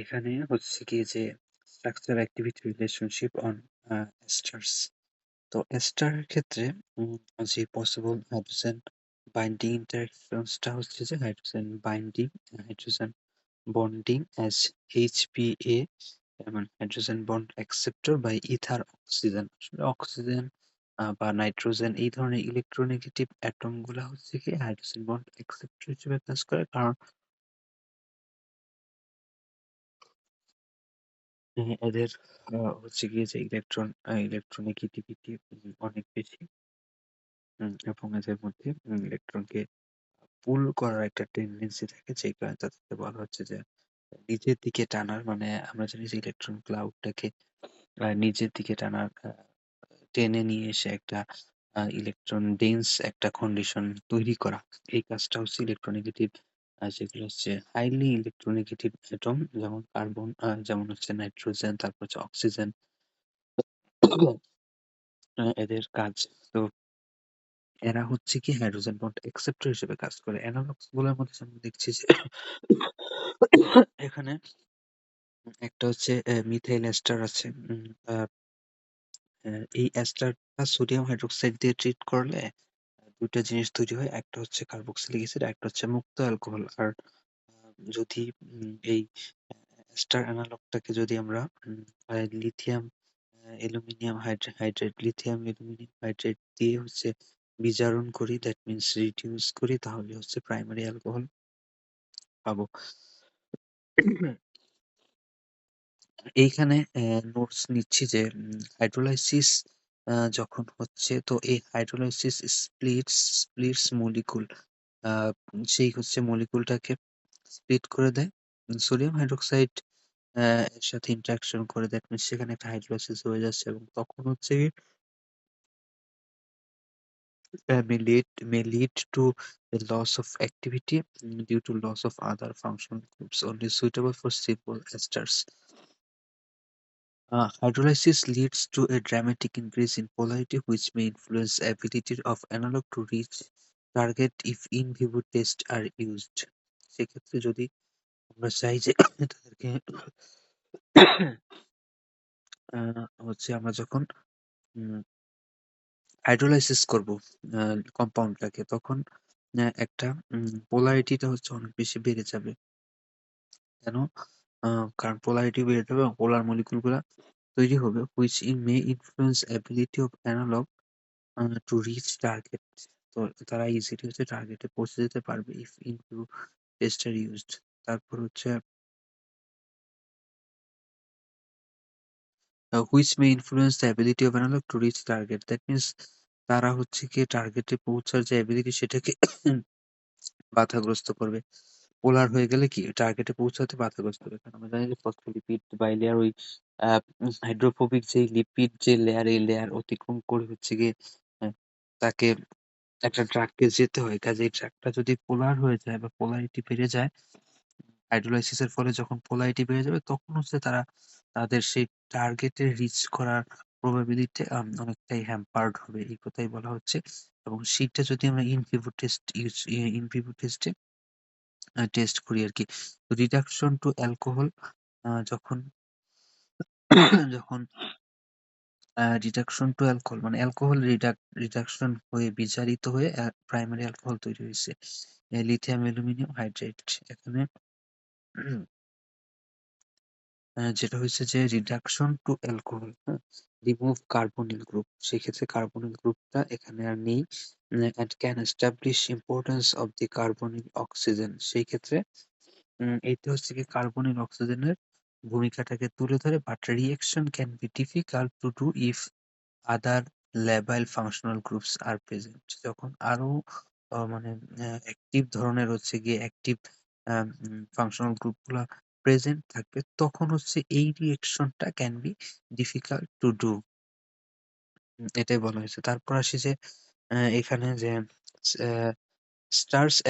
এখানে হচ্ছে গিয়ে যে স্ট্রাকচার অ্যাক্টিভিটি রিলেশনশিপ অন এস্টারস। তো এস্টার এর ক্ষেত্রে যে পসিবল হাইড্রোজেন বাইন্ডিং ইন্টারেকশনসটা হচ্ছে যে হাইড্রোজেন বন্ডিং অ্যাজ HPA এবং hydrogen bond acceptor by ether oxygen. আসলে অক্সিজেন বা নাইট্রোজেন এই ধরনের ইলেকট্রোনেগেটিভ অ্যাটম গুলা হচ্ছে কি হাইড্রোজেন বন্ড অ্যাকসেপ্টর হিসেবে কাজ করে, কারণ এদের হচ্ছে গিয়ে যে ইলেকট্রোনেগেটিভিটি অনেক বেশি, এবং এদের মধ্যে ইলেকট্রনকে পুল করার একটা টেন্ডেন্সি থাকে, যে কারণে তাদেরকে বলা হচ্ছে যে নিজের দিকে টানার, মানে আমরা জানি যে ইলেকট্রন ক্লাউডটাকে নিজের দিকে টানার, টেনে নিয়ে এসে একটা ইলেকট্রন ডেন্স একটা কন্ডিশন তৈরি করা। এই কাজটা হচ্ছে ইলেকট্রোনেগেটিভ, যেগুলো হচ্ছে হাইলি ইলেকট্রোনেগেটিভ অ্যাটম, যেমন কার্বন, যেমন হচ্ছে নাইট্রোজেন, তারপর হচ্ছে অক্সিজেন, এদের কাজ। তো এরা হচ্ছে কি হাইড্রোজেন বন্ড অ্যাকসেপ্টর হিসেবে কাজ করে। অ্যানালগস গুলোর মধ্যে আমরা দেখছি যে এখানে একটা হচ্ছে মিথাইল এস্টার আছে। এই এস্টারটা সোডিয়াম হাইড্রোক্সাইড দিয়ে ট্রিট করলে দুইটা জিনিস তৈরি হয়। একটা হচ্ছে কার্বক্সিলিক অ্যাসিড, একটা হচ্ছে মুক্ত অ্যালকোহল। আর যদি এই এস্টার অ্যানালগটাকে যদি আমরা লিথিয়াম লিথিয়াম অ্যালুমিনিয়াম হাইড্রেট দিয়ে হচ্ছে বিজারণ করি, দ্যাট মিনস রিডিউস করি, তাহলে হচ্ছে প্রাইমারি অ্যালকোহল পাবো। এইখানে নোটস নিচ্ছি যে হাইড্রোলাইসিস যখন হচ্ছে, তো এই হাইড্রোলাইসিস স্প্লিটস মলিকুল, সেই হচ্ছে মলিকুলটাকে স্প্লিট করে দেয় সোডিয়াম হাইড্রোক্সাইড এর সাথে ইন্টারাকশন করে, দ্যাট মিনস সেখানে একটা হাইড্রোলাইসিস হয়ে যাচ্ছে, এবং তখন হচ্ছে may lead to a loss of activity due to loss of other functional groups only suitable for simple esters. Hydrolysis leads to a dramatic increase in polarity, which may influence ability of analog to reach target if in vivo tests are used. সেক্ষেত্রে যদি আমরা চাই যে তাদেরকে হচ্ছে আমরা যখন hydrolysis করব কম্পাউন্ডটাকে, তখন একটা পোলারিটিটা হচ্ছে অনেক বেশি বেড়ে যাবে। কেন? কারণ পোলারিটি বেড়ে যাবে এবং পোলার মলিকুল গুলা তৈরি হবে, which may influence ability of analog to reach target. তো তারা ইজিলি হচ্ছে টার্গেটে পৌঁছে যেতে পারবে if in vivo test are used. তারপর হচ্ছে which may influence the ability of analog to reach target. That means তারা হচ্ছে গিয়ে টার্গেটে পৌঁছার যে অ্যাবিলিটি সেটাকে বাধাগ্রস্ত করবে। পোলার হয়ে গেলে কি টার্গেটে পৌঁছাতে বাধাগ্রস্ত হবে। কারণ আমরা জানি যে ফসফোলিপিড বাইলেয়ার ওই হাইড্রোফোবিক যে লিপিড যে লেয়ার, এই লেয়ার অতিক্রম করে হচ্ছে গিয়ে তাকে একটা ট্রাককে যেতে হয়। কাজেই ট্রাকটা যদি পোলার হয়ে যায় বা পোলারিটি বেড়ে যায়, হাইড্রোলাইসিস এর ফলে যখন পোলারিটি বেড়ে যাবে, তখন হচ্ছে তারা তাদের সেই টার্গেটে রিচ করার প্রবাবিলিটি অনেকটাই হ্যাম্পার্ড হবে। এই কথাই বলা হচ্ছে। এবং সেইটা যদি আমরা ইন ভিভো টেস্টে টেস্ট করি আরকি। রিডাকশন টু অ্যালকোহল, যখন যখন রিডাকশন টু অ্যালকোহল মানে অ্যালকোহল রিডাকশন হয়ে বিজারিত হয়ে প্রাইমারি অ্যালকোহল তৈরি হইছে। Lithium aluminium hydrate. এখানে যেটা হইছে যে রিডাকশন টু অ্যালকোহল, হ্যাঁ? Remove carbonyl group. সেক্ষেত্রে কার্বনিল গ্রুপটা এখানে আর নেই। And can establish importance of the carbonyl oxygen. সেই ক্ষেত্রে এইটা হচ্ছে গিয়ে কার্বনিল অক্সিজেনের ভূমিকাটাকে তুলে ধরে, but reaction can be difficult to do if other labile functional groups are present. যখন আরো মানে অ্যাক্টিভ ধরনের হচ্ছে গিয়ে অ্যাক্টিভ ফাংশনাল গ্রুপগুলা প্রেজেন্ট থাকবে, তখন হচ্ছে এই রিঅ্যাকশনটা can be difficult to do. এটাই বলা হয়েছে। তারপর আসি যে এখানে যে আহ,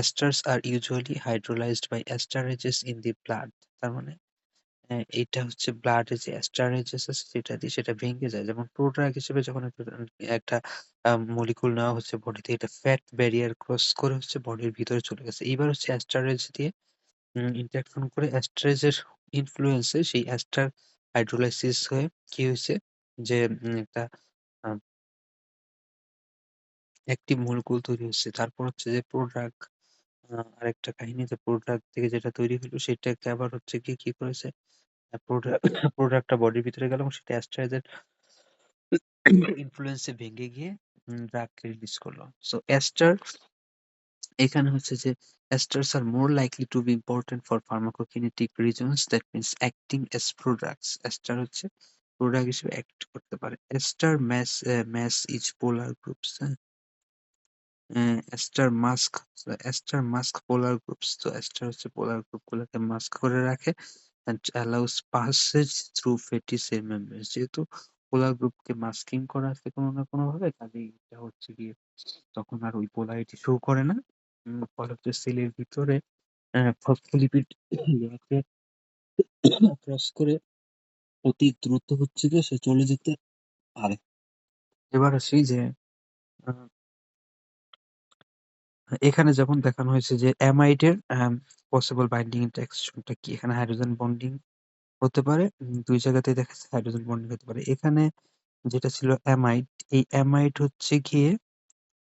esters are usually hydrolyzed by esterases in the blood. তার মানে এইটা হচ্ছে ব্লাডে যে esterases আছে সেটা দিয়ে সেটা ভেঙে যায়। যেমন প্রোডাক্ট হিসেবে যখন একটা মলিকুল নেওয়া হচ্ছে বডিতে, এটা ফ্যাট ব্যারিয়ার ক্রস করে হচ্ছে বডির ভিতরে চলে গেছে। এইবার হচ্ছে এস্টারেজ দিয়ে ইন্টারঅ্যাকশন করে এস্টারেজের ইনফ্লুয়েন্সে সেই এস্টার হাইড্রোলাইসিস হয়ে কি হয়েছে যে একটা অ্যাক্টিভ মলিকুল তৈরি হচ্ছে। তারপর হচ্ছে যে প্রোডাক্ট আরেকটা কাহিনীতে প্রোডাক্ট থেকে যেটা তৈরি হলো সেটাকে আবার হচ্ছে গিয়ে কি করেছে প্রোডাক্টটা বডির ভিতরে গেল এবং সেটা অ্যাস্টারের ইনফ্লুয়েন্সে ভেঙে গিয়ে ড্রাগকে রিলিজ করলো। সো এস্টার এখানে হচ্ছে যে esters are more likely to be important for pharmacokinetic reasons, that means acting as products. ester হচ্ছে প্রোডাক্ট হিসেবে অ্যাক্ট করতে পারে। ester mass is polar groups, হ্যাঁ? ester mask polar groups, তো ester হচ্ছে পোলার গ্রুপ গুলোকে মাস্ক করে রাখে and allows passage through fatty cell membranes। যেহেতু পোলার গ্রুপকে মাস্কিং করা আছে কোনো না কোনো ভাবে, কাজেই এটা হচ্ছে গিয়ে তখন আর ওই পোলারিটি শো করে না। ফলে হচ্ছে সেলের ভিতরে ফসফোলিপিড লেয়ারকে ক্রস করে অতি দ্রুত হচ্ছে গিয়ে সে চলে যেতে পারে। এবার আসি যে আহ, এখানে যেমন দেখানো হয়েছে যে অ্যামাইডের পসিবল বাইন্ডিং ইন্টারেকশনটা কি। এখানে হাইড্রোজেন বন্ডিং হতে পারে, দুই জায়গাতেই দেখা যাচ্ছে হাইড্রোজেন বন্ডিং হতে পারে। এখানে যেটা ছিল অ্যামাইড, এই অ্যামাইড হচ্ছে গিয়ে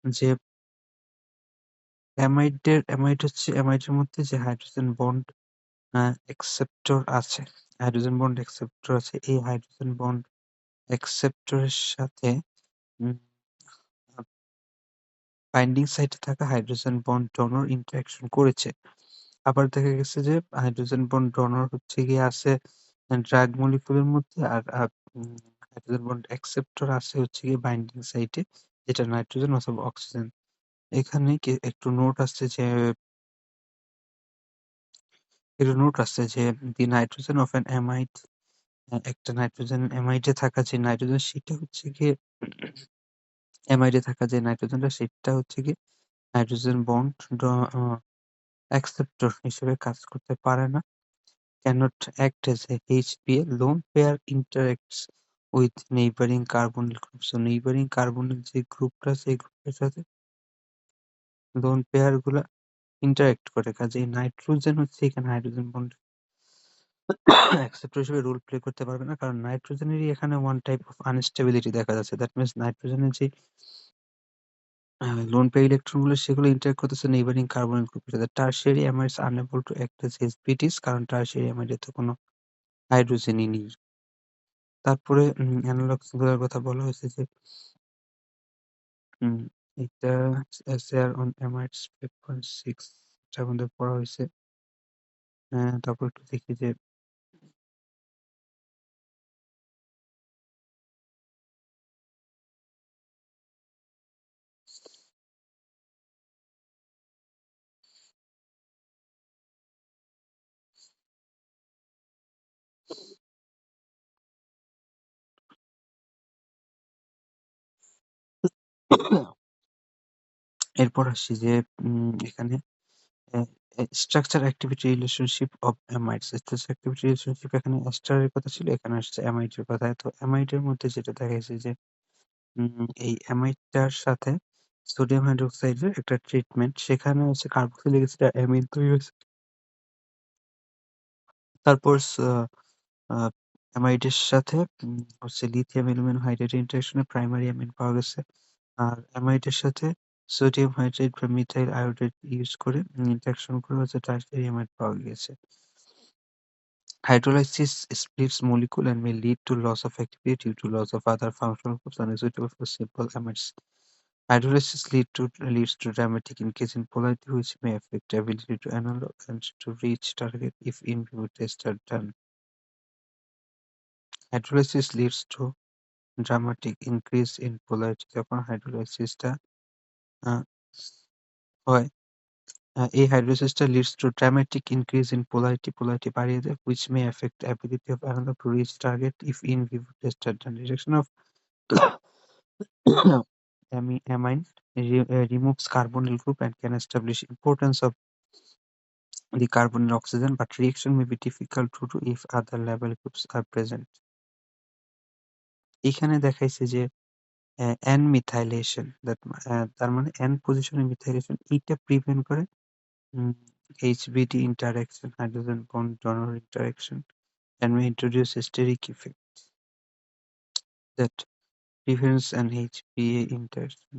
যে অ্যামাইডের মধ্যে যে হাইড্রোজেন বন্ড অ্যাকসেপ্টর আছে, হাইড্রোজেন বন্ড অ্যাকসেপ্টর আছে, এই হাইড্রোজেন বন্ড অ্যাকসেপ্টরের সাথে উম বাইন্ডিং সাইটে থাকা হাইড্রোজেন বন্ড ডোনর ইন্টারেকশন করেছে। আবার দেখা গেছে যে হাইড্রোজেন বন্ড ডোনর হচ্ছে গিয়ে আছে ড্রাগ মলিকিউলের মধ্যে, আর হাইড্রোজেন বন্ড অ্যাকসেপ্টর আছে হচ্ছে গিয়ে বাইন্ডিং সাইটে, যেটা নাইট্রোজেন অথবা অক্সিজেন। এখানে একটু নোট আছে যে দি নাইট্রোজেন অফ অ্যান অ্যামাইড, একটা নাইট্রোজেন অ্যামাইডে থাকা যে নাইট্রোজেন সেটা হচ্ছে গিয়ে অ্যামাইডে থাকা যে নাইট্রোজেনটা সেটা হচ্ছে গিয়ে হাইড্রোজেন বন্ড অ্যাকসেপ্টর হিসেবে কাজ করতে পারে না, cannot act as a HPA. Lone pair interacts with neighboring carbonyl group. So neighboring carbonyl যে গ্রুপটা আছে এই গ্রুপের সাথে লোন পেয়ার গুলা ইন্টারেক্ট করে, কাজেই নাইট্রোজেন হচ্ছে এখানে হাইড্রোজেন বন্ড অ্যাকসেপ্টর হিসেবে রোল প্লে করতে পারবে না, কারণ নাইট্রোজেনেরই এখানে ওয়ান টাইপ অফ আনস্টেবিলিটি দেখা যাচ্ছে। দ্যাট মিনস নাইট্রোজেনের যে লোন পেয়ার ইলেকট্রন গুলো সেগুলো ইন্টারেক্ট করতেছে নেইবারিং কার্বনিল গ্রুপের সাথে। Tertiary amides unable to act as এসপিটিস, কারণ টারশিয়ারি অ্যামাইডে তো কোনো হাইড্রোজেনই নেই। তারপরে অ্যানালগস গুলার কথা বলা হয়েছে যে উম এটা এসএআর অন অ্যামাইডস 5.6 এটার মধ্যে পড়া হয়েছে। তারপর একটু দেখি যে এরপর আসি যে এখানে structure activity relationship of amides. Structure activity relationship এখানে এস্টারের কথা ছিল, এখানে আসছে অ্যামাইডের কথা। তো অ্যামাইডের মধ্যে যেটা দেখা গেছে যে এই অ্যামাইডটার সাথে সোডিয়াম হাইড্রোক্সাইডের একটা ট্রিটমেন্ট, সেখানে হচ্ছে কার্বক্সিলিক অ্যাসিড আর অ্যামিন তৈরি হয়েছে। তারপর আ অ্যামাইডের সাথে হচ্ছে লিথিয়াম অ্যালুমিনিয়াম হাইড্রাইড ইন্টারেকশনে প্রাইমারি অ্যামিন পাওয়া গেছে। আর অ্যামাইডের সাথে সোডিয়াম হাইড্রাইড বা মিথাইল আয়োডাইড ইউজ করে ইন্টারেকশন করে হচ্ছে টারশিয়ারি অ্যামাইড পাওয়া গিয়েছে। Hydrolysis splits molecule and may lead to loss of activity due to loss of other functional groups unsuitable for simple amides. Hydrolysis leads to dramatic increase in polarity, which may affect ability to analog and to reach target if in vivo tests are done. Hydrolysis leads to dramatic increase in polarity যখন হাইড্রোলাইসিসটা হয়, এই হাইড্রোলাইসিসটা leads to dramatic increase in polarity বাড়িয়ে দেয়, which may affect the ability of analog to reach target if in vivo tests are done. Reduction of amine removes carbonyl group and can establish importance of the carbonyl oxygen, but reaction may be difficult to do if other label groups are present. এখানে দেখাইছে যে N methylation, তার মানে N পজিশনে methylation, এইটা prevent করে HBD interaction, hydrogen bond donor interaction. and may introduce a steric effect that prevents an HPA interaction.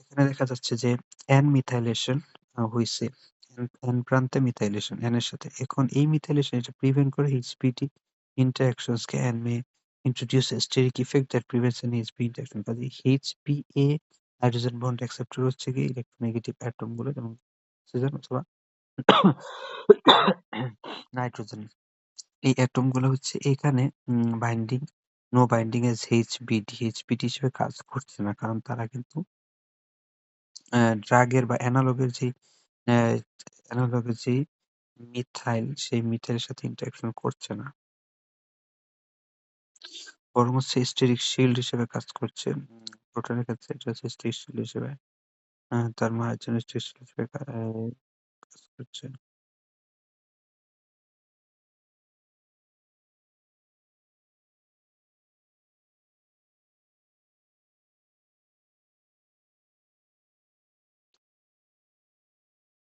এখানে দেখা যাচ্ছে যে N methylation হইছে। N প্রান্তে methylation N এর সাথে। এখন এই methylation এটা prevent করে HBD interactions K and may introduce a steric effect that prevents an HB interaction. কাজেই HPA হাইড্রোজেন বন্ড অ্যাকসেপ্টর হচ্ছে গিয়ে ইলেক্ট্রোনেগেটিভ অ্যাটম গুলো যেমন অক্সিজেন অথবা নাইট্রোজেন। এই অ্যাটম গুলো হচ্ছে এখানে binding no binding as HBD হিসেবে কাজ করছে না। কারণ তারা কিন্তু ড্রাগের বা অ্যা অ্যানালগের যেই মিথাইল সেই মিথাইলের সাথে ইন্টারেকশন করছে না। বরং হচ্ছে স্টেরিক শিল্ড হিসেবে কাজ করছে। প্রোটনের ক্ষেত্রে এটা হচ্ছে স্টেরিক শিল্ড হিসেবে তার মায়ের জন্য স্টেরিক শিল্ড হিসেবে কাজ করছে।